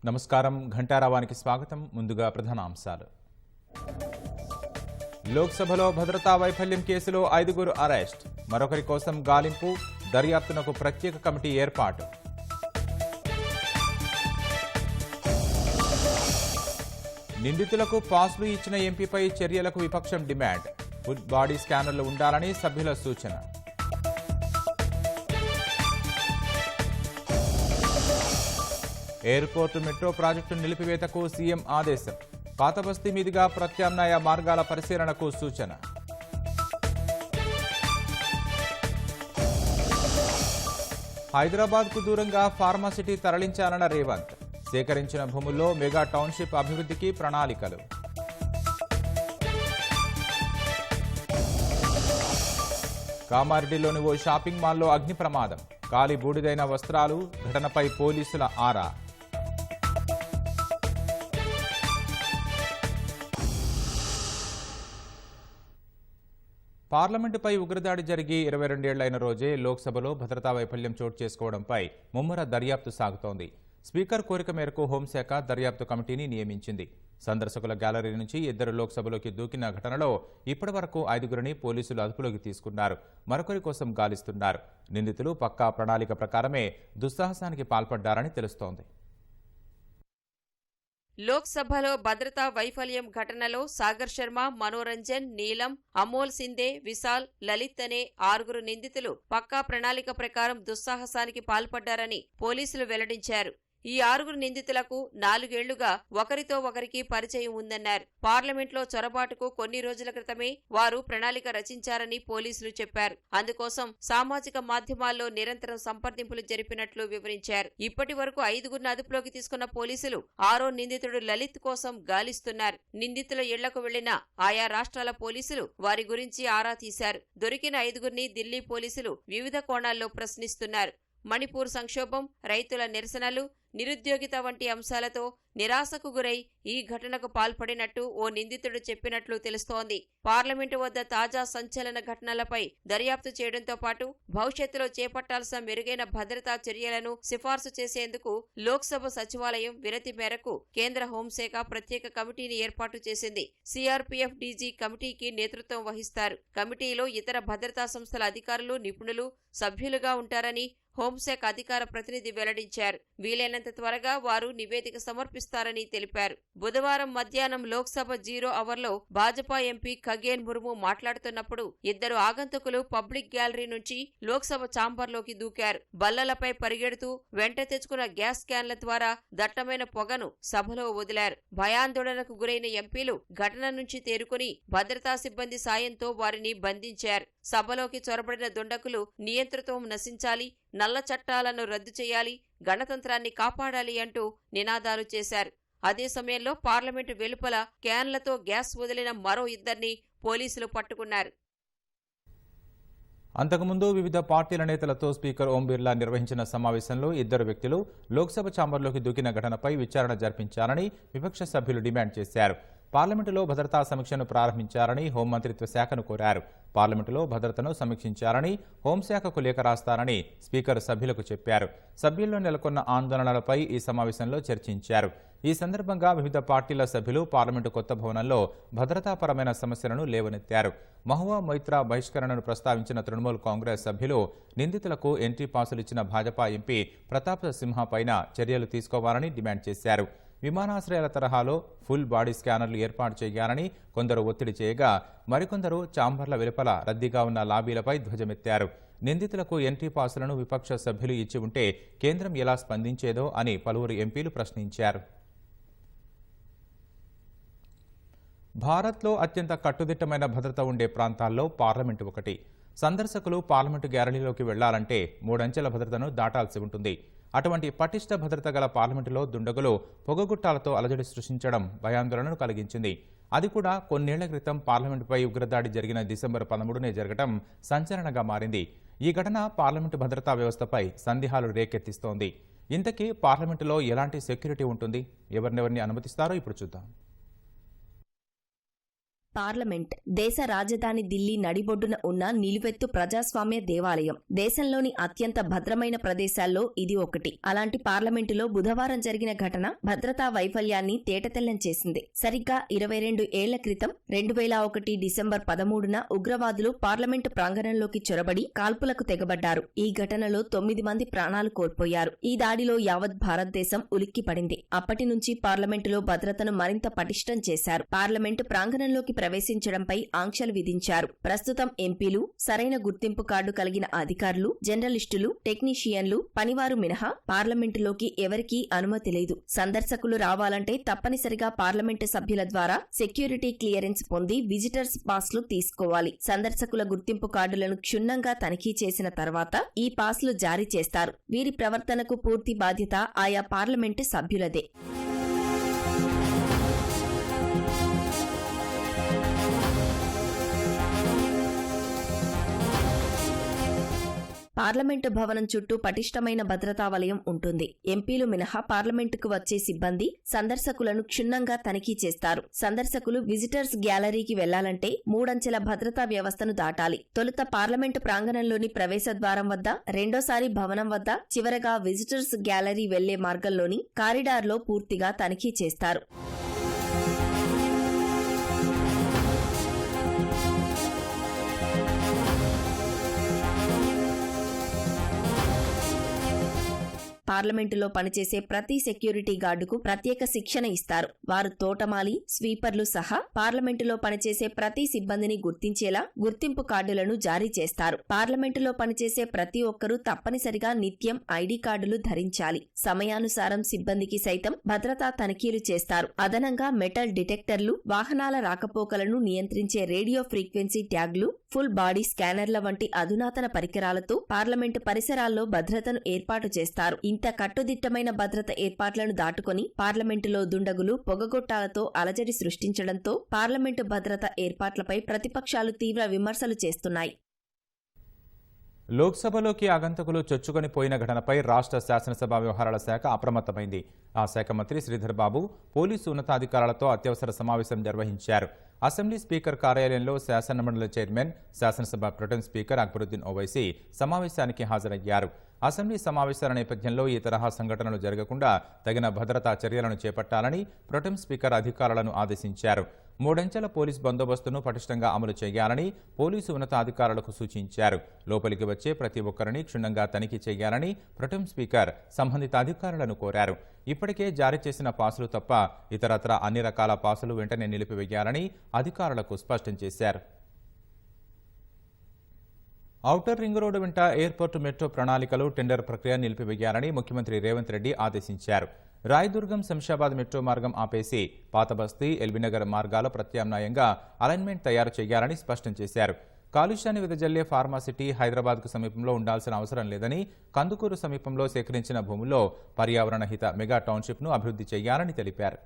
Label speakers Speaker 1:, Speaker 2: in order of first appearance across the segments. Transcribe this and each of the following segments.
Speaker 1: నమస్కారం ఘంటారావానికి స్వాగతం. ముందుగా ప్రధానాంశాలు. లోక్సభలో భద్రతా వైఫల్యం కేసులో 5 అరెస్ట్, మరొకరి కోసం గాలింపు, దర్యాప్తునకు ప్రత్యేక కమిటీ ఏర్పాటు. నిందితులకు పాస్లు ఇచ్చిన ఎంపీపై చర్యలకు విపక్షం డిమాండ్, ఫుల్ బాడీ స్కానర్లు ఉండాలని సభ్యుల సూచన. ఎయిర్పోర్టు మెట్రో ప్రాజెక్టు నిలిపివేతకు సీఎం ఆదేశం, పాత బస్తీ మీదుగా ప్రత్యామ్నాయ మార్గాల పరిశీలనకు సూచన. హైదరాబాద్కు దూరంగా ఫార్మాసిటీ తరలించాలన్న రేవంత్, సేకరించిన భూముల్లో మెగా టౌన్షిప్ అభివృద్ధికి ప్రణాళికలు. కామారెడ్డిలోని ఓ షాపింగ్ మాల్లో అగ్ని ప్రమాదం, కాలి బూడిదైన వస్త్రాలు, ఘటనపై పోలీసుల ఆరా. పార్లమెంటుపై ఉగ్రదాడి జరిగి 22 ఏళ్లైన రోజే లోక్సభలో భద్రతా వైఫల్యం చోటు చేసుకోవడంపై ముమ్మర దర్యాప్తు సాగుతోంది. స్పీకర్ కోరిక మేరకు హోంశాఖ దర్యాప్తు కమిటీని నియమించింది. సందర్శకుల గ్యాలరీ నుంచి 2 లోక్సభలోకి దూకిన ఘటనలో ఇప్పటివరకు 5గురిని పోలీసులు అదుపులోకి తీసుకున్నారు. మరొకరి కోసం గాలిస్తున్నారు. నిందితులు పక్కా ప్రణాళిక ప్రకారమే దుస్సాహసానికి పాల్పడ్డారని తెలుస్తోంది.
Speaker 2: లోక్సభలో భద్రతా వైఫల్యం ఘటనలో సాగర్ శర్మ, మనోరంజన్, నీలం, అమోల్ సిందే, విశాల్, లలిత్ అనే 6 నిందితులు పక్కా ప్రణాళిక ప్రకారం దుస్సాహసానికి పాల్పడ్డారని పోలీసులు వెల్లడించారు. ఈ 6 నిందితులకు 4 ఏళ్లుగా ఒకరితో ఒకరికి పరిచయం ఉందన్నారు. పార్లమెంట్లో చొరబాటుకు కొన్ని రోజుల క్రితమే వారు ప్రణాళిక రచించారని పోలీసులు చెప్పారు. అందుకోసం సామాజిక మాధ్యమాల్లో నిరంతరం సంప్రదింపులు జరిపినట్లు వివరించారు. ఇప్పటి వరకు 5గురిని అదుపులోకి తీసుకున్న పోలీసులు 6వ నిందితుడు లలిత్ కోసం గాలిస్తున్నారు. నిందితుల ఇళ్లకు వెళ్లిన ఆయా రాష్ట్రాల పోలీసులు వారి గురించి ఆరా తీశారు. దొరికిన 5గురిని ఢిల్లీ పోలీసులు వివిధ కోణాల్లో ప్రశ్నిస్తున్నారు. మణిపూర్ సంక్షోభం, రైతుల నిరసనలు, నిరుద్యోగిత వంటి అంశాలతో నిరాశకు గురై ఈ ఘటనకు పాల్పడినట్టు ఓ నిందితుడు చెప్పినట్లు తెలుస్తోంది. పార్లమెంటు వద్ద తాజా సంచలన ఘటనలపై దర్యాప్తు చేయడంతో పాటు భవిష్యత్తులో చేపట్టాల్సిన మెరుగైన భద్రతా చర్యలను సిఫార్సు చేసేందుకు లోక్సభ సచివాలయం వినతి మేరకు కేంద్ర హోంశాఖ ప్రత్యేక కమిటీని ఏర్పాటు చేసింది. సిఆర్పీఎఫ్ డీజీ కమిటీకి నేతృత్వం వహిస్తారు. కమిటీలో ఇతర భద్రతా సంస్థల అధికారులు, నిపుణులు సభ్యులుగా ఉంటారని హోంశాఖ అధికార ప్రతినిధి వెల్లడించారు. వీలైనంత త్వరగా వారు నివేదిక సమర్పిస్తారని తెలిపారు. బుధవారం మధ్యాహ్నం లోక్సభ 0 అవర్లో భాజపా ఎంపీ ఖగేన్ ముర్ము మాట్లాడుతున్నప్పుడు 2 ఆగంతుకులు పబ్లిక్ గ్యాలరీ నుంచి లోక్సభ ఛాంబర్లోకి దూకారు. బల్లలపై పరిగెడుతూ వెంట తెచ్చుకున్న గ్యాస్ క్యాన్ల ద్వారా దట్టమైన పొగను సభలో వదిలారు. భయాందోళనకు గురైన ఎంపీలు ఘటన నుంచి తేరుకుని భద్రతా సిబ్బంది సాయంతో వారిని బంధించారు. సభలోకి చొరబడిన దుండకులు నియంతృత్వం నశించాలి, నల్ల చట్టాలను రద్దు చేయాలి, గణతంత్రాన్ని కాపాడాలి అంటూ నినాదాలు చేశారు. అదే సమయంలో పార్లమెంటు వెలుపల క్యాన్లతో గ్యాస్ వదిలిన మరో 2 పోలీసులు పట్టుకున్నారు.
Speaker 1: అంతకుముందు వివిధ పార్టీల నేతలతో స్పీకర్ ఓం బిర్లా నిర్వహించిన సమావేశంలో 2 వ్యక్తులు లోక్సభ ఛాంబర్లోకి దూకిన ఘటనపై విచారణ జరిపించాలని విపక్ష సభ్యులు డిమాండ్ చేశారు. పార్లమెంటులో భద్రతా సమీక్షను ప్రారంభించారని హోంమంత్రిత్వ శాఖను కోరారు. పార్లమెంటులో భద్రతను సమీక్షించారని హోంశాఖకు లేఖ రాస్తారని స్పీకర్ సభ్యులకు చెప్పారు. సభ్యుల్లో నెలకొన్న ఆందోళనలపై ఈ సమావేశంలో చర్చించారు. ఈ సందర్భంగా వివిధ పార్టీల సభ్యులు పార్లమెంటు కొత్త భవనంలో భద్రతాపరమైన సమస్యలను లేవనెత్తారు. మహువా మొయిత్రా బహిష్కరణను ప్రస్తావించిన తృణమూల్ కాంగ్రెస్ సభ్యులు నిందితులకు ఎంట్రీ పాసులు ఇచ్చిన భాజపా ఎంపీ ప్రతాప్ సింహ పైన చర్యలు తీసుకోవాలని డిమాండ్ చేశారు. విమానాశ్రయాల తరహాలో ఫుల్ బాడీ స్కానర్లు ఏర్పాటు చేయాలని కొందరు ఒత్తిడి చేయగా, మరికొందరు ఛాంబర్ల వెలుపల రద్దీగా ఉన్న లాబీలపై ధ్వజమెత్తారు. నిందితులకు ఎంట్రీ పాసులను విపక్ష సభ్యులు ఇచ్చి ఉంటే కేంద్రం ఎలా స్పందించేదో అని పలువురు ఎంపీలు ప్రశ్నించారు. భారత్లో అత్యంత కట్టుదిట్టమైన భద్రత ఉండే ప్రాంతాల్లో పార్లమెంటు ఒకటి. సందర్శకులు పార్లమెంటు గ్యాలరీలోకి వెళ్లాలంటే 3 అంచెల భద్రతను దాటాల్సి ఉంటుంది. అటువంటి పటిష్ట భద్రత గల పార్లమెంటులో దుండగులు పొగగుట్టాలతో అలజడి సృష్టించడం భయాందోళనను కలిగించింది. అది కూడా కొన్నేళ్ల క్రితం పార్లమెంటుపై ఉగ్రదాడి జరిగిన డిసెంబర్ 13నే జరగడం సంచలనంగా మారింది. ఈ ఘటన పార్లమెంటు భద్రతా వ్యవస్థపై సందేహాలు రేకెత్తిస్తోంది. ఇంతకీ పార్లమెంటులో ఎలాంటి సెక్యూరిటీ ఉంటుంది, ఎవరినెవరిని అనుమతిస్తారో ఇప్పుడు చూద్దాం.
Speaker 3: పార్లమెంట్ దేశ రాజధాని ఢిల్లీ నడిబొడ్డున ఉన్న నిలువెత్తు ప్రజాస్వామ్య దేవాలయం. దేశంలోని అత్యంత భద్రమైన ప్రదేశాల్లో ఇది ఒకటి. అలాంటి పార్లమెంటులో బుధవారం జరిగిన ఘటన భద్రతా వైఫల్యాన్ని తేటతెల్లం చేసింది. సరిగ్గా 22 ఏళ్ల క్రితం 2001 డిసెంబర్ 13న ఉగ్రవాదులు పార్లమెంటు ప్రాంగణంలోకి చొరబడి కాల్పులకు తెగబడ్డారు. ఈ ఘటనలో 9 మంది ప్రాణాలు కోల్పోయారు. ఈ దాడిలో యావత్ భారతదేశం ఉలిక్కిపడింది. అప్పటి నుంచి పార్లమెంటులో భద్రతను మరింత పటిష్టం చేశారు. పార్లమెంటు ప్రాంగణంలోకి ప్రవేశించడంపై ఆంక్షలు విధించారు. ప్రస్తుతం ఎంపీలు, సరైన గుర్తింపు కార్డు కలిగిన అధికారులు, జర్నలిస్టులు, టెక్నీషియన్లు, పనివారు మినహా పార్లమెంటులోకి ఎవరికీ అనుమతి లేదు. సందర్శకులు రావాలంటే తప్పనిసరిగా పార్లమెంటు సభ్యుల ద్వారా సెక్యూరిటీ క్లియరెన్స్ పొంది విజిటర్స్ పాస్లు తీసుకోవాలి. సందర్శకుల గుర్తింపు కార్డులను క్షుణ్ణంగా తనిఖీ చేసిన తర్వాత ఈ పాస్లు జారీ చేస్తారు. వీరి ప్రవర్తనకు పూర్తి బాధ్యత ఆయా పార్లమెంటు సభ్యులదే. పార్లమెంటు భవనం చుట్టూ పటిష్టమైన భద్రతా వలయం ఉంటుంది. ఎంపీలు మినహా పార్లమెంటుకు వచ్చే సిబ్బంది సందర్శకులను క్షుణ్ణంగా తనిఖీ చేస్తారు. సందర్శకులు విజిటర్స్ గ్యాలరీకి వెళ్లాలంటే 3 అంచెల భద్రతా వ్యవస్థను దాటాలి. తొలుత పార్లమెంటు ప్రాంగణంలోని ప్రవేశ ద్వారం వద్ద, రెండోసారి భవనం వద్ద, చివరగా విజిటర్స్ గ్యాలరీ వెళ్లే మార్గంలోని కారిడార్లో పూర్తిగా తనిఖీ చేస్తారు. పార్లమెంటులో పనిచేసే ప్రతి సెక్యూరిటీ గార్డుకు ప్రత్యేక శిక్షణ ఇస్తారు. వారు తోటమాలి, స్వీపర్లు సహా పార్లమెంటులో పనిచేసే ప్రతి సిబ్బందిని గుర్తించేలా గుర్తింపు కార్డులను జారీ చేస్తారు. పార్లమెంటులో పనిచేసే ప్రతి ఒక్కరూ తప్పనిసరిగా నిత్యం ఐడి కార్డులు ధరించాలి. సమయానుసారం సిబ్బందికి సైతం భద్రతా తనిఖీలు చేస్తారు. అదనంగా మెటల్ డిటెక్టర్లు, వాహనాల రాకపోకలను నియంత్రించే రేడియో ఫ్రీక్వెన్సీ ట్యాగ్లు, ఫుల్ బాడీ స్కానర్ల వంటి అధునాతన పరికరాలతో పార్లమెంటు పరిసరాల్లో భద్రతను ఏర్పాటు చేస్తారు. ఇంత కట్టుదిట్టమైన భద్రత ఏర్పాట్లను దాటుకొని పార్లమెంటులో దుండగులు పొగగొట్టాలతో అలజడి సృష్టించడంతో పార్లమెంటు భద్రత ఏర్పాట్లపై ప్రతిపక్షాలు తీవ్ర విమర్శలు చేస్తున్నాయి.
Speaker 1: లోక్సభలోకి ఆగంతకులు చొచ్చుకొని పోయిన ఘటనపై రాష్ట్ర శాసనసభ వ్యవహారాల శాఖ అప్రమత్తమైంది. ఆ శాఖ మంత్రి శ్రీధర్ బాబు పోలీసు ఉన్నతాధికారులతో అత్యవసర సమావేశం నిర్వహించారు. అసెంబ్లీ స్పీకర్ కార్యాలయంలో శాసనమండలి చైర్మన్, శాసనసభ ప్రొటెం స్పీకర్ అక్బరుద్దీన్ ఓవైసీ సమావేశానికి హాజరయ్యారు. అసెంబ్లీ సమావేశాల నేపథ్యంలో ఈ తరహా సంఘటనలు జరగకుండా తగిన భద్రతా చర్యలను చేపట్టాలని ప్రొటెం స్పీకర్ అధికారులను ఆదేశించారు. 3 అంచెల పోలీస్ బందోబస్తును పటిష్టంగా అమలు చేయాలని పోలీసు ఉన్నతాధికారులకు సూచించారు. లోపలికి వచ్చే ప్రతి ఒక్కరిని క్షుణ్ణంగా తనిఖీ చేయాలని ప్రొటెం స్పీకర్ సంబంధిత అధికారులను కోరారు. ఇప్పటికే జారీ చేసిన పాసులు తప్ప ఇతరత్రా అన్ని రకాల పాసులు వెంటనే నిలిపివేయాలని అధికారులకు స్పష్టం చేశారు. ఔటర్ రింగ్ రోడ్డు వెంట ఎయిర్పోర్టు మెట్రో ప్రణాళికలు, టెండర్ ప్రక్రియ నిలిపివేయాలని ముఖ్యమంత్రి రేవంత్ రెడ్డి ఆదేశించారు. రాయదుర్గం శంషాబాద్ మెట్రో మార్గం ఆపేసి పాతబస్తీ, ఎల్బీనగర్ మార్గాల ప్రత్యామ్నాయంగా అలైన్మెంట్ తయారు చేయాలని స్పష్టం చేశారు. కాలుష్యాన్ని వెదజల్లే ఫార్మాసిటీ హైదరాబాద్కు సమీపంలో ఉండాల్సిన అవసరం లేదని, కందుకూరు సమీపంలో సేకరించిన భూముల్లో పర్యావరణ హిత మెగా టౌన్షిప్ను అభివృద్ధి చేయాలని తెలిపారు.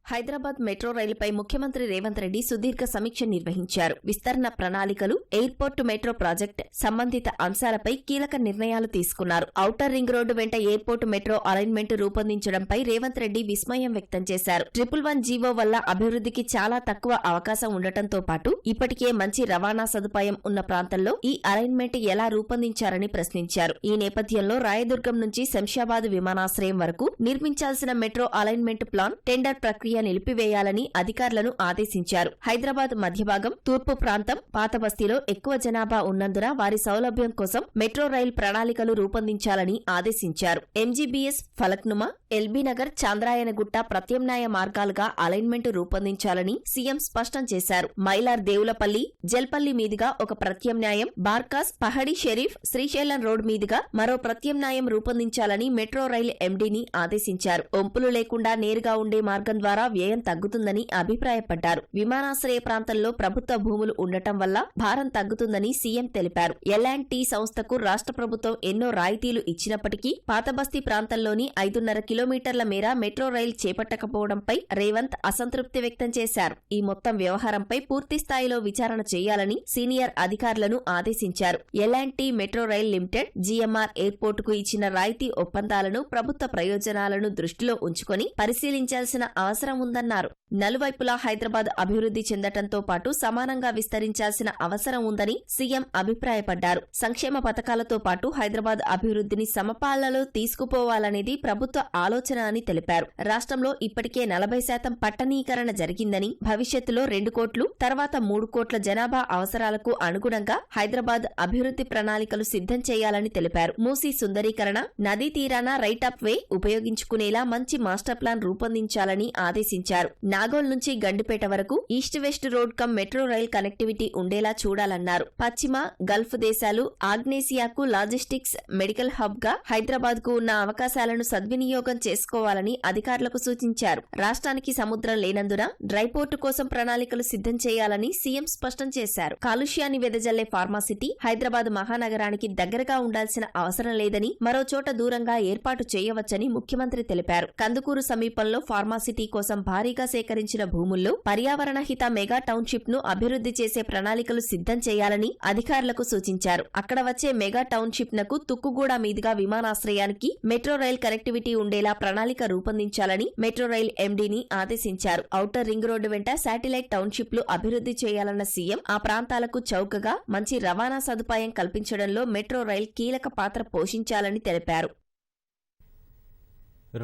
Speaker 3: హైదరాబాద్ మెట్రో రైలుపై ముఖ్యమంత్రి రేవంత్ రెడ్డి సుదీర్ఘ సమీక్ష నిర్వహించారు. విస్తరణ ప్రణాళికలు, ఎయిర్పోర్టు మెట్రో ప్రాజెక్ట్ సంబంధిత అంశాలపై కీలక నిర్ణయాలు తీసుకున్నారు. ఔటర్ రింగ్ రోడ్డు వెంట ఎయిర్పోర్టు మెట్రో అలైన్మెంట్ రూపొందించడంపై రేవంత్ రెడ్డి విస్మయం వ్యక్తం చేశారు. 111 జీవో వల్ల అభివృద్ధికి చాలా తక్కువ అవకాశం ఉండటంతో పాటు ఇప్పటికే మంచి రవాణా సదుపాయం ఉన్న ప్రాంతంలో ఈ అలైన్మెంట్ ఎలా రూపొందించారని ప్రశ్నించారు. ఈ నేపథ్యంలో రాయదుర్గం నుంచి శంషాబాద్ విమానాశ్రయం వరకు నిర్మించాల్సిన మెట్రో అలైన్మెంట్ ప్లాన్, టెండర్ ప్రక్రియ నిలిపివేయాలని అధికారులను ఆదేశించారు. హైదరాబాద్ మధ్యభాగం, తూర్పు ప్రాంతం, పాతబస్తీలో ఎక్కువ జనాభా ఉన్నందున వారి సౌలభ్యం కోసం మెట్రో రైల్ ప్రణాళికలు రూపొందించాలని ఆదేశించారు. ఎంజీబీఎస్, ఫలక్నుమా, ఎల్బీనగర్, చాంద్రాయనగుట్ట ప్రత్యామ్నాయ మార్గాలుగా అలైన్మెంట్ రూపొందించాలని సీఎం స్పష్టం చేశారు. మైలార్ దేవులపల్లి, జల్పల్లి మీదుగా ఒక ప్రత్యామ్నాయం, బార్కాస్, పహడి షరీఫ్, శ్రీశైలం రోడ్ మీదుగా మరో ప్రత్యామ్నాయం రూపొందించాలని మెట్రో రైల్ ఎండీని ఆదేశించారు. ఒంపులు లేకుండా నేరుగా ఉండే మార్గం ద్వారా వ్యయం తగ్గుతుందని అభిప్రాయపడ్డారు. విమానాశ్రయ ప్రాంతంలో ప్రభుత్వ భూములు ఉండటం వల్ల భారం తగ్గుతుందని సీఎం తెలిపారు. ఎల్యాండ్-టీ సంస్థకు రాష్ట్ర ప్రభుత్వం ఎన్నో రాయితీలు ఇచ్చినప్పటికీ పాతబస్తీ ప్రాంతంలోని 5.5 కిలోమీటర్ల మేర మెట్రో రైలు చేపట్టకపోవడంపై రేవంత్ అసంతృప్తి వ్యక్తం చేశారు. ఈ మొత్తం వ్యవహారంపై పూర్తి స్థాయిలో విచారణ చేయాలని సీనియర్ అధికారులను ఆదేశించారు. ఎల్యాండ్-టీ మెట్రో రైల్ లిమిటెడ్, జీఎంఆర్ ఎయిర్పోర్టుకు ఇచ్చిన రాయితీ ఒప్పందాలను ప్రభుత్వ ప్రయోజనాలను దృష్టిలో ఉంచుకొని పరిశీలించాల్సిన అవసరం ఉందన్నారు. నలువైపులా హైదరాబాద్ అభివృద్ధి చెందటంతో పాటు సమానంగా విస్తరించాల్సిన అవసరం ఉందని సీఎం అభిప్రాయపడ్డారు. సంక్షేమ పథకాలతో పాటు హైదరాబాద్ అభివృద్ధిని సమపాళ్లలో తీసుకుపోవాలనేది ప్రభుత్వ ఆలోచన అని తెలిపారు. రాష్ట్రంలో ఇప్పటికే 40% పట్టణీకరణ జరిగిందని, భవిష్యత్తులో 2 కోట్లు, తర్వాత 3 కోట్ల జనాభా అవసరాలకు అనుగుణంగా హైదరాబాద్ అభివృద్ధి ప్రణాళికలు సిద్ధం చేయాలని తెలిపారు. మూసీ సుందరీకరణ, నదీ తీరాన రైట్ ఆఫ్ వే ఉపయోగించుకునేలా మంచి మాస్టర్ ప్లాన్ రూపొందించాలని ఆదేశించారు. నాగోల్ నుంచి గండిపేట వరకు east west road come metro rail connectivity ఉండేలా చూడాలన్నారు. పశ్చిమ, గల్ఫ్ దేశాలు, ఆగ్నేసియాకు లాజిస్టిక్స్, మెడికల్ హబ్ గా హైదరాబాద్ కు ఉన్న అవకాశాలను సద్వినియోగం చేసుకోవాలని అధికారులకు సూచించారు. రాష్ట్రానికి సముద్రం లేనందున డ్రైపోర్టు కోసం ప్రణాళికలు సిద్ధం చేయాలని సీఎం స్పష్టం చేశారు. కాలుష్యాన్ని వెదజల్లే ఫార్మాసిటీ హైదరాబాద్ మహానగరానికి దగ్గరగా ఉండాల్సిన అవసరం లేదని, మరో చోట దూరంగా ఏర్పాటు చేయవచ్చని ముఖ్యమంత్రి తెలిపారు. కందుకూరు సమీపంలో ఫార్మాసిటీ కోసం భారీగా సేకరించిన భూముల్లో పర్యావరణ హిత మెగా టౌన్షిప్ ను అభివృద్ధి చేసే ప్రణాళికలు సిద్ధం చేయాలని అధికారులకు సూచించారు. అక్కడ వచ్చే మెగా టౌన్షిప్ నకు తుక్కుగూడ మీదుగా విమానాశ్రయానికి మెట్రో రైల్ కనెక్టివిటీ ఉండేలా ప్రణాళిక రూపొందించాలని మెట్రో రైల్ ఎండీని ఆదేశించారు. ఔటర్ రింగ్ రోడ్డు వెంట శాటిలైట్ టౌన్షిప్లు అభివృద్ధి చేయాలన్న సీఎం ఆ ప్రాంతాలకు చౌకగా మంచి రవాణా సదుపాయం కల్పించడంలో మెట్రో రైల్ కీలక పాత్ర పోషించాలని తెలిపారు.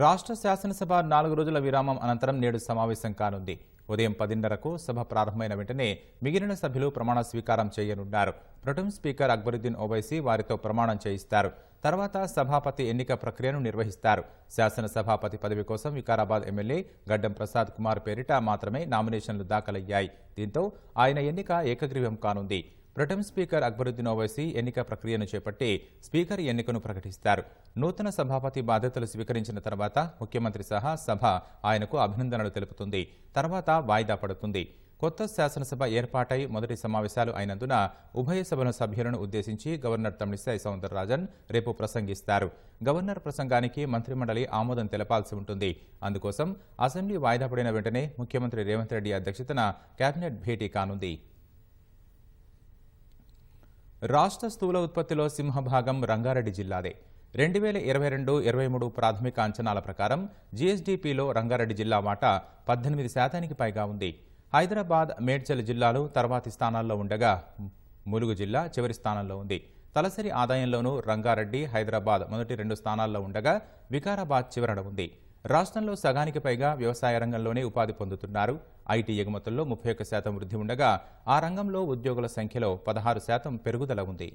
Speaker 1: రాష్ట్ర శాసనసభ 4 రోజుల విరామం అనంతరం నేడు సమావేశం కానుంది. ఉదయం 10:30కు సభ ప్రారంభమైన వెంటనే మిగిలిన సభ్యులు ప్రమాణ స్వీకారం చేయనున్నారు. ప్రొటెం స్పీకర్ అక్బరుద్దీన్ ఓవైసీ వారితో ప్రమాణం చేయిస్తారు. తర్వాత సభాపతి ఎన్నిక ప్రక్రియను నిర్వహిస్తారు. శాసనసభాపతి పదవి కోసం వికారాబాద్ ఎమ్మెల్యే గడ్డం ప్రసాద్ కుమార్ పేరిట మాత్రమే నామినేషన్లు దాఖలయ్యాయి. దీంతో ఆయన ఎన్నిక ఏకగ్రీవం కానుంది. ప్రొటెం స్పీకర్ అక్బరుద్దీన్ ఓవైసీ ఎన్నిక ప్రక్రియను చేపట్టి స్పీకర్ ఎన్నికను ప్రకటిస్తారు. నూతన సభాపతి బాధ్యతలు స్వీకరించిన తర్వాత ముఖ్యమంత్రి సహా సభ ఆయనకు అభినందనలు తెలుపుతుంది. తర్వాత వాయిదా పడుతుంది. కొత్త శాసనసభ ఏర్పాటై మొదటి సమావేశాలు అయినందున ఉభయ సభల సభ్యులను ఉద్దేశించి గవర్నర్ తమిళిసై సౌందరరాజన్ రేపు ప్రసంగిస్తారు. గవర్నర్ ప్రసంగానికి మంత్రిమండలి ఆమోదం తెలపాల్సి ఉంటుంది. అందుకోసం అసెంబ్లీ వాయిదా పడిన వెంటనే ముఖ్యమంత్రి రేవంత్ రెడ్డి అధ్యక్షతన కేబినెట్ భేటీ కానుంది. రాష్ట్ర స్థూల ఉత్పత్తిలో సింహభాగం రంగారెడ్డి జిల్లాదే. 2022-23 ప్రాథమిక అంచనాల ప్రకారం జీఎస్డీపీలో రంగారెడ్డి జిల్లా వాటా 18% పైగా ఉంది. హైదరాబాద్, మేడ్చల్ జిల్లాలు తర్వాతి స్థానాల్లో ఉండగా ములుగు జిల్లా చివరి స్థానంలో ఉంది. తలసరి ఆదాయంలోనూ రంగారెడ్డి, హైదరాబాద్ మొదటి 2 స్థానాల్లో ఉండగా వికారాబాద్ చివరన ఉంది. రాష్ట్రంలో సగానికి పైగా వ్యవసాయ రంగంలోనే ఉపాధి పొందుతున్నారు. ఐటీ ఎగుమతుల్లో 31% వృద్ధి ఉండగా ఆ రంగంలో ఉద్యోగుల సంఖ్యలో 16% పెరుగుదల ఉంది.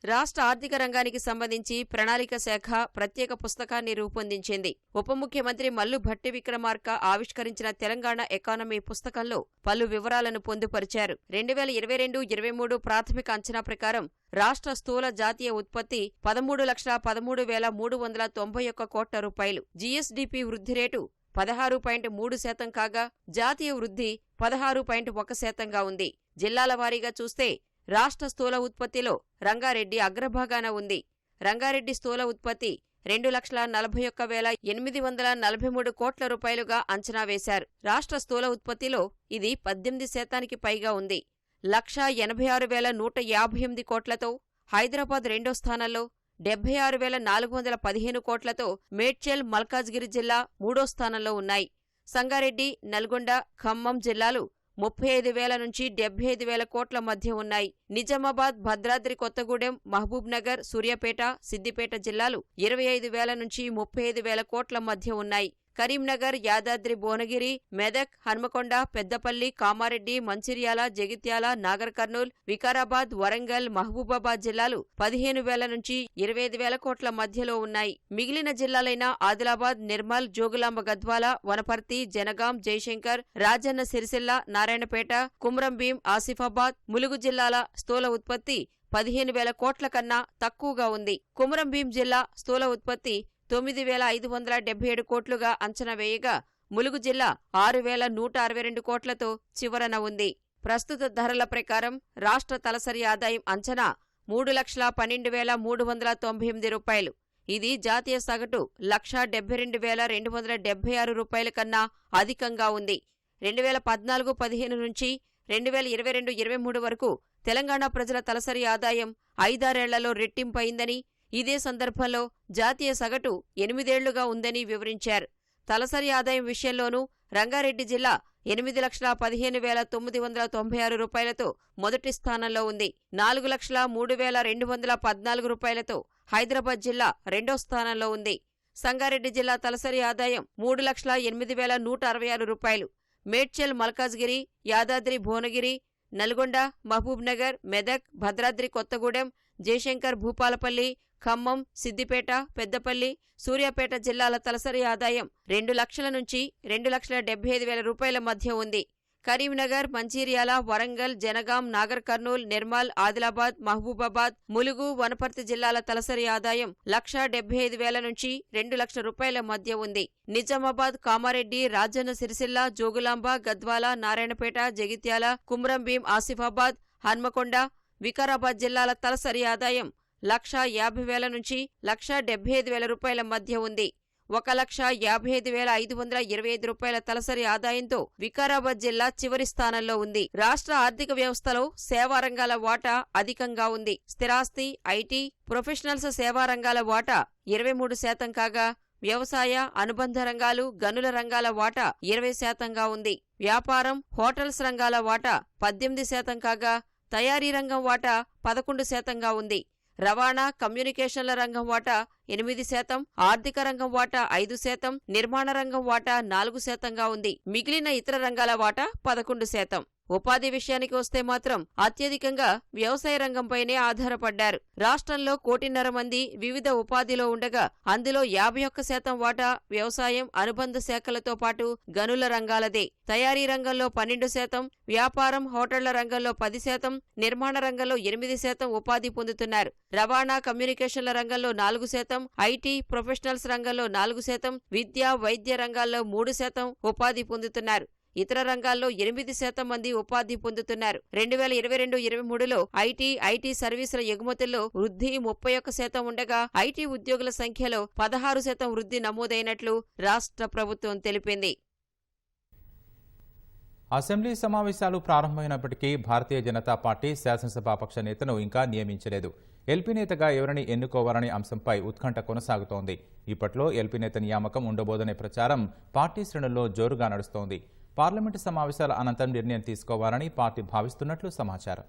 Speaker 2: రాష్ట్ర ఆర్థిక రంగానికి సంబంధించి ప్రణాళిక శాఖ ప్రత్యేక పుస్తకాన్ని రూపొందించింది. ఉప ముఖ్యమంత్రి మల్లు భట్టి విక్రమార్క ఆవిష్కరించిన తెలంగాణ ఎకానమీ పుస్తకంలో పలు వివరాలను పొందుపరిచారు. 2022-23 ప్రాథమిక అంచనా ప్రకారం రాష్ట్ర స్థూల జాతీయ ఉత్పత్తి 13,13,391 కోట్ల రూపాయలు. జీఎస్డీపీ వృద్ధి రేటు 16.3% కాగా జాతీయ వృద్ధి 16.1%గా ఉంది. జిల్లాల వారీగా చూస్తే రాష్ట్ర స్థూల ఉత్పత్తిలో రంగారెడ్డి అగ్రభాగాన ఉంది. రంగారెడ్డి స్థూల ఉత్పత్తి 2,41,843 కోట్ల రూపాయలుగా అంచనా వేశారు. రాష్ట్ర స్థూల ఉత్పత్తిలో ఇది 18% పైగా ఉంది. 1,86,158 కోట్లతో హైదరాబాద్ 2వ స్థానంలో, 76,415 కోట్లతో మేడ్చల్, మల్కాజ్గిరి జిల్లా 3వ స్థానంలో ఉన్నాయి. సంగారెడ్డి, నల్గొండ, ఖమ్మం జిల్లాలు 35,000 నుంచి 75,000 కోట్ల మధ్య ఉన్నాయి. నిజామాబాద్, భద్రాద్రి కొత్తగూడెం, మహబూబ్ నగర్, సూర్యాపేట, సిద్దిపేట జిల్లాలు 25,000 నుంచి 35,000 కోట్ల మధ్య ఉన్నాయి. కరీంనగర్, యాదాద్రి భువనగిరి, మెదక్, హన్మకొండ, పెద్దపల్లి, కామారెడ్డి, మంచిర్యాల, జగిత్యాల, నాగర్ కర్నూల్, వికారాబాద్, వరంగల్, మహబూబాబాద్ జిల్లాలు 15,000 నుంచి 25,000 కోట్ల మధ్యలో ఉన్నాయి. మిగిలిన జిల్లాలైన ఆదిలాబాద్, నిర్మల్, జోగులాంబ గద్వాల, వనపర్తి, జనగాం, జయశంకర్, రాజన్న సిరిసిల్ల, నారాయణపేట, కుమ్రంభీం, ఆసిఫాబాద్, ములుగు జిల్లాల స్థూల ఉత్పత్తి 15,000 కోట్ల కన్నా తక్కువగా ఉంది. కుమ్రంభీం జిల్లా స్థూల ఉత్పత్తి 9,577 కోట్లుగా అంచనా వేయగా ములుగు జిల్లా 6,162 కోట్లతో చివరన ఉంది. ప్రస్తుత ధరల ప్రకారం రాష్ట్ర తలసరి ఆదాయం అంచనా 3,12,398 రూపాయలు. ఇది జాతీయ సగటు 1,72,276 రూపాయల కన్నా అధికంగా ఉంది. 2014-15 నుంచి 2022-23 వరకు తెలంగాణ ప్రజల తలసరి ఆదాయం 5-6 ఏళ్లలో రెట్టింపయిందని, ఇదే సందర్భంలో జాతీయ సగటు 8 ఏళ్లుగా ఉందని వివరించారు. తలసరి ఆదాయం విషయంలోనూ రంగారెడ్డి జిల్లా 8,15,996 రూపాయలతో మొదటి స్థానంలో ఉంది. 4,03,214 రూపాయలతో హైదరాబాద్ జిల్లా రెండో స్థానంలో ఉంది. సంగారెడ్డి జిల్లా తలసరి ఆదాయం 3,08,166 రూపాయలు. మేడ్చల్, మల్కాజ్గిరి, యాదాద్రి, భువనగిరి, నల్గొండ, మహబూబ్నగర్, మెదక్, భద్రాద్రి కొత్తగూడెం, జయశంకర్, భూపాలపల్లి, ఖమ్మం, సిద్దిపేట, పెద్దపల్లి, సూర్యాపేట జిల్లాల తలసరి ఆదాయం 2 లక్షల నుంచి 2,75,000 రూపాయల మధ్య ఉంది. కరీంనగర్, మంచిర్యాల, వరంగల్, జనగాం, నాగర్ కర్నూల్, నిర్మల్, ఆదిలాబాద్, మహబూబాబాద్, ములుగు, వనపర్తి జిల్లాల తలసరి ఆదాయం 1,75,000 నుంచి 2 లక్షల రూపాయల మధ్య ఉంది. నిజామాబాద్, కామారెడ్డి, రాజన్న సిరిసిల్ల, జోగులాంబ, గద్వాల, నారాయణపేట, జగిత్యాల, కుమ్రంభీం, ఆసిఫాబాద్, హన్మకొండ, వికారాబాద్ జిల్లాల తలసరి ఆదాయం 1,50,000 నుంచి 1,75,000 రూపాయల మధ్య ఉంది. 1,55,525 రూపాయల తలసరి ఆదాయంతో వికారాబాద్ జిల్లా చివరి స్థానంలో ఉంది. రాష్ట్ర ఆర్థిక వ్యవస్థలో సేవా రంగాల వాటా అధికంగా ఉంది. స్థిరాస్తి, ఐటీ, ప్రొఫెషనల్స్ సేవా రంగాల వాటా 23% కాగా వ్యవసాయ, అనుబంధ రంగాలు, గనుల రంగాల వాటా 20%గా ఉంది. వ్యాపారం, హోటల్స్ రంగాల వాటా 18% కాగా తయారీ రంగం వాటా 11%గా ఉంది. రవాణా, కమ్యూనికేషన్ల రంగం వాటా 8%, ఆర్థిక రంగం వాటా 5%, నిర్మాణ రంగం వాటా 4%గా ఉంది. మిగిలిన ఇతర రంగాల వాటా 11%. ఉపాధి విషయానికి వస్తే మాత్రం అత్యధికంగా వ్యవసాయ రంగంపైనే ఆధారపడ్డారు. రాష్ట్రంలో 1,50,00,000 మంది వివిధ ఉపాధిలో ఉండగా అందులో 51% వాటా వ్యవసాయం, అనుబంధ శాఖలతో పాటు గనుల రంగాలదే. తయారీ రంగంలో 12%, వ్యాపారం, హోటళ్ల రంగంలో 10%, నిర్మాణ రంగంలో 8% ఉపాధి పొందుతున్నారు. రవాణా, కమ్యూనికేషన్ల రంగంలో 4%, ఐటీ, ప్రొఫెషనల్స్ రంగంలో 4%, విద్య, వైద్య రంగాల్లో 3% ఉపాధి పొందుతున్నారు. ఇతర రంగాల్లో 8% మంది ఉపాధి పొందుతున్నారు. 2022-23లో ఐటీ సర్వీసుల ఎగుమతుల్లో వృద్ధి 31% ఉండగా ఐటీ ఉద్యోగుల సంఖ్యలో 16% వృద్ధి నమోదైనట్లు రాష్ట్ర ప్రభుత్వం తెలిపింది.
Speaker 1: అసెంబ్లీ సమావేశాలు ప్రారంభమైనప్పటికీ భారతీయ జనతా పార్టీ శాసనసభాపక్ష నేతను ఇంకా నియమించలేదు. ఎల్పీ నేతగా ఎవరిని ఎన్నుకోవాలనే అంశంపై ఉత్కంఠ కొనసాగుతోంది. ఇప్పట్లో ఎల్పీ నేత నియామకం ఉండబోదనే ప్రచారం పార్టీ శ్రేణుల్లో జోరుగా నడుస్తోంది. పార్లమెంటు సమావేశాల అనంతరం నిర్ణయం తీసుకోవాలని పార్టీ భావిస్తున్నట్లు సమాచారం.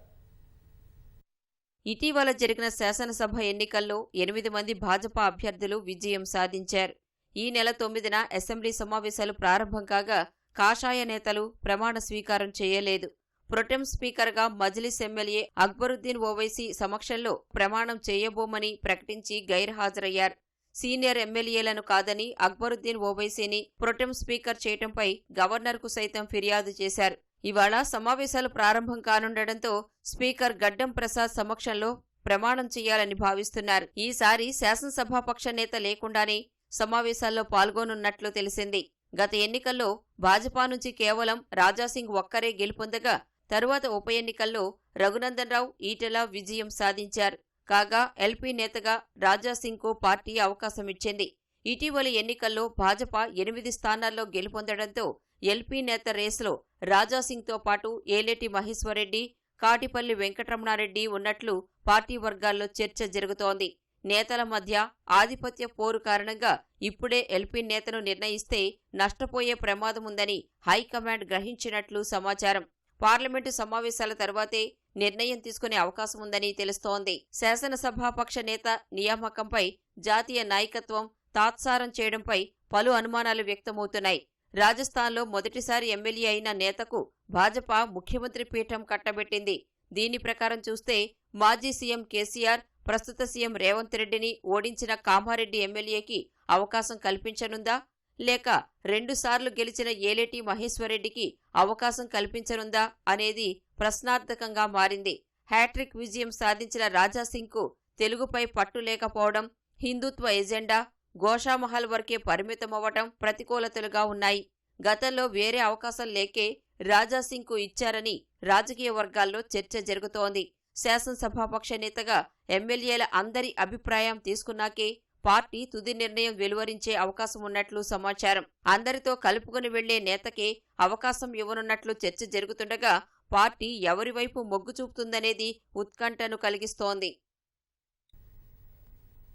Speaker 2: ఇటీవల జరిగిన శాసనసభ ఎన్నికల్లో 8 మంది భాజపా అభ్యర్థులు విజయం సాధించారు. ఈ నెల 9న అసెంబ్లీ సమావేశాలు ప్రారంభం కాగా కాషాయ నేతలు ప్రమాణ స్వీకారం చేయలేదు. ప్రొటెం స్పీకర్గా మజ్లిస్ ఎమ్మెల్యే అక్బరుద్దీన్ ఓవైసీ సమక్షంలో ప్రమాణం చేయబోమని ప్రకటించి గైర్హాజరయ్యారు. సీనియర్ ఎమ్మెల్యేలను కాదని అక్బరుద్దీన్ ఓవైసీని ప్రొటెం స్పీకర్ చేయటంపై గవర్నర్కు సైతం ఫిర్యాదు చేశారు. ఇవాళ సమావేశాలు ప్రారంభం కానుండటంతో స్పీకర్ గడ్డం ప్రసాద్ సమక్షంలో ప్రమాణం చేయాలని భావిస్తున్నారు. ఈసారి శాసనసభాపక్ష నేత లేకుండానే సమావేశాల్లో పాల్గొనున్నట్లు తెలిసింది. గత ఎన్నికల్లో భాజపా నుంచి కేవలం రాజాసింగ్ ఒక్కరే గెలుపొందగా తరువాత ఉప ఎన్నికల్లో రఘునందన్ రావు, ఈటెల విజయం సాధించారు. కాగా ఎల్పీ నేతగా రాజాసింగ్కు పార్టీ అవకాశమిచ్చింది. ఇటీవలి ఎన్నికల్లో భాజపా 8 స్థానాల్లో గెలుపొందడంతో ఎల్పీ నేత రేసులో రాజాసింగ్తో పాటు ఏలేటి మహేశ్వర్రెడ్డి, కాటిపల్లి వెంకటరమణారెడ్డి ఉన్నట్లు పార్టీ వర్గాల్లో చర్చ జరుగుతోంది. నేతల మధ్య ఆధిపత్య పోరు కారణంగా ఇప్పుడే ఎల్పీ నేతను నిర్ణయిస్తే నష్టపోయే ప్రమాదముందని హైకమాండ్ గ్రహించినట్లు సమాచారం. పార్లమెంటు సమావేశాల తర్వాతే నిర్ణయం తీసుకునే అవకాశముందని తెలుస్తోంది. శాసనసభాపక్ష నేత నియామకంపై జాతీయ నాయకత్వం తాత్సారం చేయడంపై పలు అనుమానాలు వ్యక్తమవుతున్నాయి. రాజస్థాన్లో మొదటిసారి ఎమ్మెల్యే అయిన నేతకు భాజపా ముఖ్యమంత్రి పీఠం కట్టబెట్టింది. దీని ప్రకారం చూస్తే మాజీ సీఎం కేసీఆర్ ప్రస్తుత సీఎం రేవంత్ రెడ్డిని ఓడించిన కామారెడ్డి ఎమ్మెల్యేకి అవకాశం కల్పించనుందా, లేక 2 సార్లు గెలిచిన ఏలేటి మహేశ్వర్రెడ్డికి అవకాశం కల్పించనుందా అనేది ప్రశ్నార్థకంగా మారింది. హ్యాట్రిక్ విజయం సాధించిన రాజాసింగ్కు తెలుగుపై పట్టు లేకపోవడం, హిందుత్వ ఎజెండా గోషామహల్ వరకే పరిమితమవ్వటం ప్రతికూలతలుగా ఉన్నాయి. గతంలో వేరే అవకాశం లేకే రాజాసింగ్కు ఇచ్చారని రాజకీయ వర్గాల్లో చర్చ జరుగుతోంది. శాసనసభాపక్ష నేతగా ఎమ్మెల్యేల అందరి అభిప్రాయం తీసుకున్నాకే పార్టీ తుది నిర్ణయం వెలువరించే అవకాశం ఉన్నట్లు సమాచారం. అందరితో కలుపుకుని వెళ్లే నేతకే అవకాశం ఇవ్వనున్నట్లు చర్చ జరుగుతుండగా పార్టీ ఎవరివైపు మొగ్గు చూపుతుందనేది ఉత్కంఠను కలిగిస్తోంది.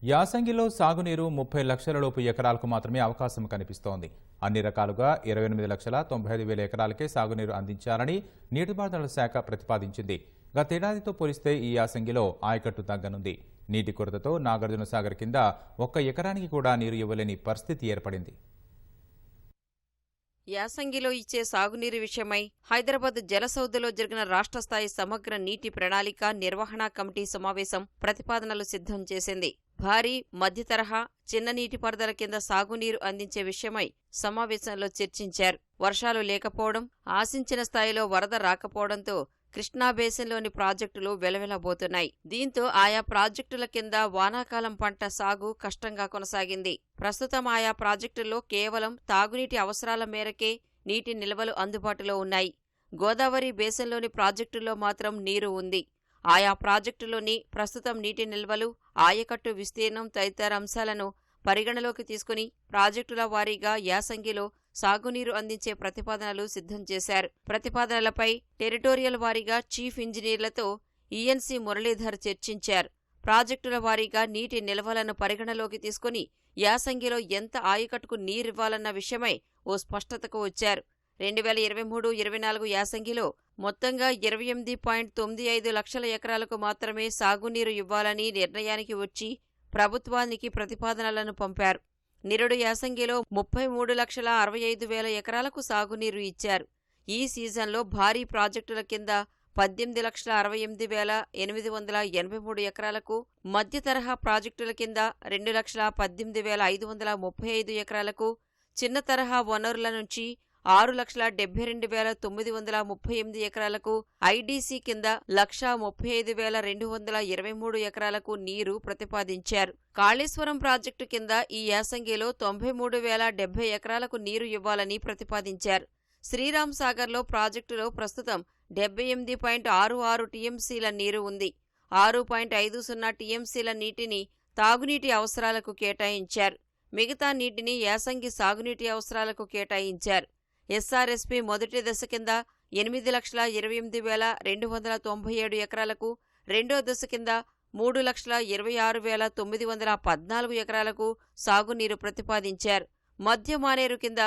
Speaker 1: యాసంగిలో సాగునీరు 30 లక్షల లోపు ఎకరాలకు మాత్రమే అవకాశం కనిపిస్తోంది. అన్ని రకాలుగా 28,95,000 ఎకరాలకే సాగునీరు అందించాలని నీటిపారుదల శాఖ ప్రతిపాదించింది. గతేడాదితో పోలిస్తే ఈ యాసంగిలో ఆయకట్టు తగ్గనుంది. నీటి కొరతతో నాగార్జునసాగర్ కింద 1 ఎకరానికి కూడా నీరు ఇవ్వలేని పరిస్థితి ఏర్పడింది.
Speaker 2: యాసంగిలో ఇచ్చే సాగునీరు విషయమై హైదరాబాద్ జలసౌధలో జరిగిన రాష్ట్ర స్థాయి సమగ్ర నీటి ప్రణాళిక నిర్వహణ కమిటీ సమావేశం ప్రతిపాదనలు సిద్ధం చేసింది. భారీ, మధ్య తరహా, చిన్న నీటిపారుదల కింద సాగునీరు అందించే విషయమై సమావేశంలో చర్చించారు. వర్షాలు లేకపోవడం, ఆశించిన స్థాయిలో వరద రాకపోవడంతో కృష్ణా బేసిన్లోని ప్రాజెక్టులు వెలవెలబోతున్నాయి. దీంతో ఆయా ప్రాజెక్టుల కింద వానాకాలం పంట సాగు కష్టంగా కొనసాగింది. ప్రస్తుతం ఆయా ప్రాజెక్టుల్లో కేవలం తాగునీటి అవసరాల మేరకే నీటి నిల్వలు అందుబాటులో ఉన్నాయి. గోదావరి బేసిన్లోని ప్రాజెక్టుల్లో మాత్రం నీరు ఉంది. ఆయా ప్రాజెక్టులోని ప్రస్తుతం నీటి నిల్వలు, ఆయకట్టు విస్తీర్ణం తదితర అంశాలను పరిగణలోకి తీసుకుని ప్రాజెక్టుల వారీగా యాసంగిలో సాగునీరు అందించే ప్రతిపాదనలు సిద్ధం చేశారు. ప్రతిపాదనలపై టెరిటోరియల్ వారీగా చీఫ్ ఇంజనీర్లతో ఈఎన్సీ మురళీధర్ చర్చించారు. ప్రాజెక్టుల వారీగా నీటి నిల్వలను పరిగణలోకి తీసుకుని యాసంగిలో ఎంత ఆయకట్టుకు నీరివ్వాలన్న విషయమై ఓ స్పష్టతకు వచ్చారు. 2023-24 యాసంగిలో మొత్తంగా 28.95 లక్షల ఎకరాలకు మాత్రమే సాగునీరు ఇవ్వాలని నిర్ణయానికి వచ్చి ప్రభుత్వానికి ప్రతిపాదనలను పంపారు. నిరుడు యాసంగిలో 33,65,000 ఎకరాలకు సాగునీరు ఇచ్చారు. ఈ సీజన్లో భారీ ప్రాజెక్టుల కింద 18,68,883 ఎకరాలకు, మధ్య తరహా ప్రాజెక్టుల కింద 2,18,535 ఎకరాలకు, చిన్న తరహా వనరుల నుంచి 6,72,938 ఎకరాలకు, ఐడీసీ కింద 1,35,223 ఎకరాలకు నీరు ప్రతిపాదించారు. కాళేశ్వరం ప్రాజెక్టు కింద ఈ యాసంగిలో 93,070 ఎకరాలకు నీరు ఇవ్వాలని ప్రతిపాదించారు. శ్రీరామ్ సాగర్లో ప్రాజెక్టులో ప్రస్తుతం 78.66 టీఎంసీల నీరు ఉంది. 6.50 టీఎంసీల నీటిని తాగునీటి అవసరాలకు కేటాయించారు. మిగతా నీటిని యాసంగి సాగునీటి అవసరాలకు కేటాయించారు. ఎస్ఆర్ఎస్పీ మొదటి దశ కింద 8,28,297 ఎకరాలకు, రెండో దశ కింద 3,26,914 ఎకరాలకు సాగునీరు ప్రతిపాదించారు. మధ్య మానేరు కింద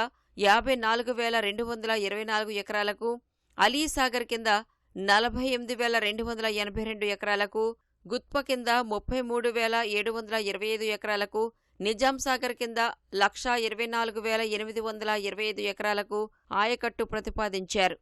Speaker 2: 54,224 ఎకరాలకు, అలీసాగర్ కింద 48,282 ఎకరాలకు, గుత్ప కింద 33,725 ఎకరాలకు, నిజాంసాగర్ కింద 1,24,825 ఎకరాలకు ఆయకట్టు ప్రతిపాదించారు.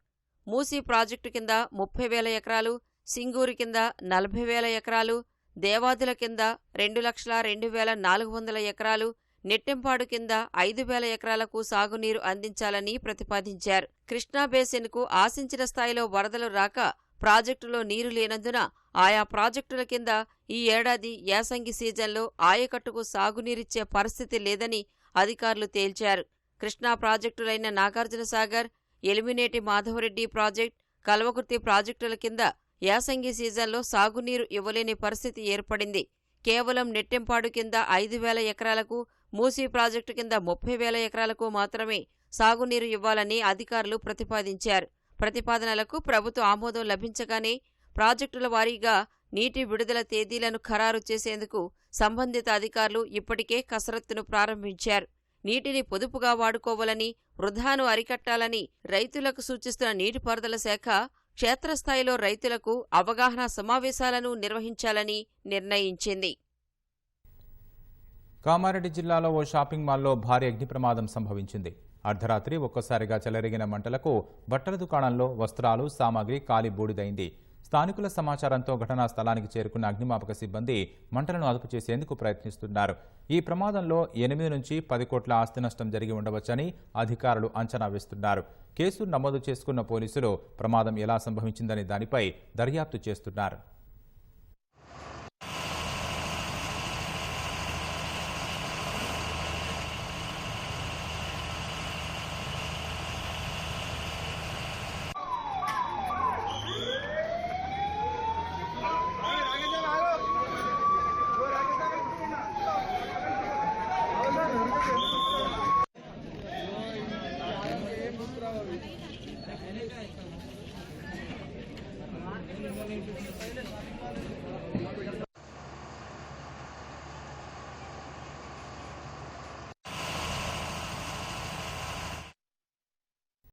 Speaker 2: మూసీ ప్రాజెక్టు కింద 30,000 ఎకరాలు, సింగూరు కింద 40,000 ఎకరాలు, దేవాదుల కింద 2,02,400 ఎకరాలు, నెట్టెంపాడు కింద 5,000 ఎకరాలకు సాగునీరు అందించాలని ప్రతిపాదించారు. కృష్ణా బేసిన్కు ఆశించిన స్థాయిలో వరదలు రాక ప్రాజెక్టులో నీరు లేనందున ఆయా ప్రాజెక్టుల కింద ఈ ఏడాది యాసంగి సీజన్లో ఆయకట్టుకు సాగునీరిచ్చే పరిస్థితి లేదని అధికారులు తేల్చారు. కృష్ణా ప్రాజెక్టులైన నాగార్జునసాగర్, ఎలిమినేటి మాధవరెడ్డి ప్రాజెక్ట్, కల్వకుర్తి ప్రాజెక్టుల కింద యాసంగి సీజన్లో సాగునీరు ఇవ్వలేని పరిస్థితి ఏర్పడింది. కేవలం నెట్టెంపాడు కింద 5,000 ఎకరాలకు, మూసీ ప్రాజెక్టు కింద 30,000 ఎకరాలకు మాత్రమే సాగునీరు ఇవ్వాలని అధికారులు ప్రతిపాదించారు. ప్రతిపాదనలకు ప్రభుత్వ ఆమోదం లభించగానే ప్రాజెక్టుల వారీగా నీటి విడుదల తేదీలను ఖరారు చేసేందుకు సంబంధిత అధికారులు ఇప్పటికే కసరత్తును ప్రారంభించారు. నీటిని పొదుపుగా వాడుకోవాలని, వృధాను అరికట్టాలని రైతులకు సూచిస్తున్న నీటిపారుదల శాఖ క్షేత్రస్థాయిలో రైతులకు అవగాహన సమావేశాలను నిర్వహించాలని నిర్ణయించింది.
Speaker 1: కామారెడ్డి జిల్లాలో ఓ షాపింగ్ మాల్లో భారీ అగ్ని ప్రమాదం సంభవించింది. అర్ధరాత్రి ఒక్కసారిగా చెలరేగిన మంటలకు బట్టల దుకాణంలో వస్త్రాలు, సామాగ్రి కాలి బూడిదైంది. స్థానికుల సమాచారంతో ఘటనా స్థలానికి చేరుకున్న అగ్నిమాపక సిబ్బంది మంటలను అదుపు చేసేందుకు ప్రయత్నిస్తున్నారు. ఈ ప్రమాదంలో 8 నుంచి 10 కోట్ల ఆస్తి నష్టం జరిగి ఉండవచ్చని అధికారులు అంచనా వేస్తున్నారు. కేసు నమోదు చేసుకున్న పోలీసులు ప్రమాదం ఎలా సంభవించిందనే దానిపై దర్యాప్తు చేస్తున్నారు.